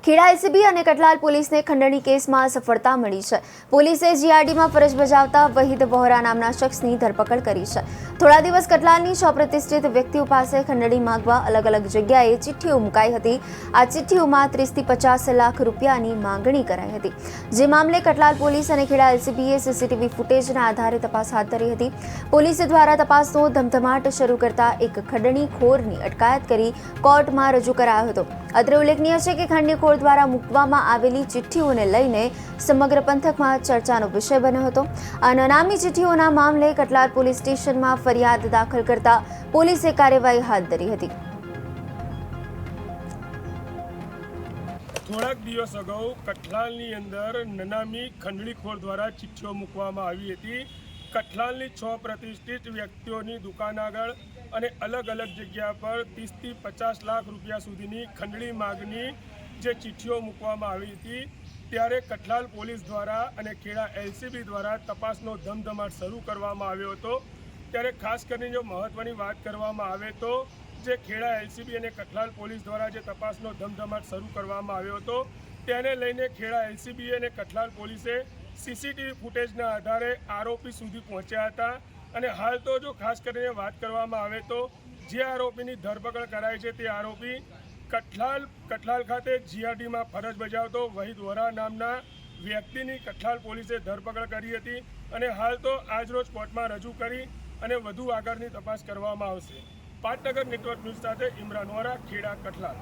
Kheda ACB અને કઠલાલ પોલીસને ખંડણી કેસમાં સફળતા મળી છે। પોલીસે જીઆરડીમાં ફરજ બજાવતા વહીદ વહોરા નામના શખ્સની ધરપકડ કરી છે। થોડા દિવસ કઠલાલની 6 પ્રતિષ્ઠિત વ્યક્તિઓ પાસે ખંડણી માંગવા અલગ અલગ જગ્યાએ ચિઠ્ઠીઓ મુકાઈ હતી। આ ચિઠ્ઠીઓમાં 30 થી 50 લાખ રૂપિયાની માંગણી કરાઈ હતી, જે મામલે કઠલાલ પોલીસ અને ખેડા એલસીબીએ સીસીટીવી ફૂટેજના આધારે તપાસ હાથ ધરી હતી। પોલીસ દ્વારા તપાસનો ધમધમાટ શરૂ કરતા એક ખંડણીખોરની અટકાયત કરી કોર્ટમાં રજૂ કરાયો હતો। અત્રે ઉલ્લેખનીય છે કે ખંડણીખોર દ્વારા મૂકવામાં આવેલી ચિઠ્ઠીઓને લઈને સમગ્ર પંથકમાં ચર્ચાનો વિષય બન્યો હતો। અનામી ચિઠ્ઠીઓના મામલે કઠલાલ પોલીસ સ્ટેશનમાં ફરિયાદ દાખલ કરતા પોલીસે કાર્યવાહી હાથ ધરી હતી। થોડાક દિવસ અગાઉ કઠલાલની અંદર નનામી ખંડણીખોર દ્વારા ચિઠ્ઠીઓ મૂકવામાં આવી હતી। કઠલાલની 6 પ્રતિષ્ઠિત વ્યક્તિઓની દુકાન આગળ અને અલગ અલગ જગ્યા પર 30 થી 50 લાખ રૂપિયા સુધીની ખંડણી માગની જે ચિઠ્ઠીઓ મૂકવામાં આવી હતી, ત્યારે કઠલાલ પોલીસ દ્વારા અને ખેડા એલસીબી દ્વારા તપાસનો ધમધમાટ શરૂ કરવામાં આવ્યો હતો। ત્યારે ખાસ કરીને જો મહત્ત્વની વાત કરવામાં આવે તો જે ખેડા એલસીબી અને કઠલાલ પોલીસ દ્વારા જે તપાસનો ધમધમાટ શરૂ કરવામાં આવ્યો હતો, તેને લઈને ખેડા એલસીબી અને કઠલાલ પોલીસે સીસીટીવી ફૂટેજના આધારે આરોપી સુધી પહોંચ્યા હતા। અને હાલ તો જો ખાસ કરીને વાત કરવામાં આવે તો જે આરોપીની ધરપકડ કરાઈ છે તે આરોપી કઠલાલ ખાતે જીઆરડીમાં ફરજ બજાવતો વહીદ વહોરા નામના વ્યક્તિની કઠલાલ પોલીસે ધરપકડ કરી હતી અને હાલ તો આજરોજ કોર્ટમાં રજૂ કરી અને વધુ આગળની તપાસ કરવામાં આવશે। પાટનગર નેટવર્ક ન્યૂઝ સાથે ઇમરાન વોરા, ખેડા, કઠલાલ।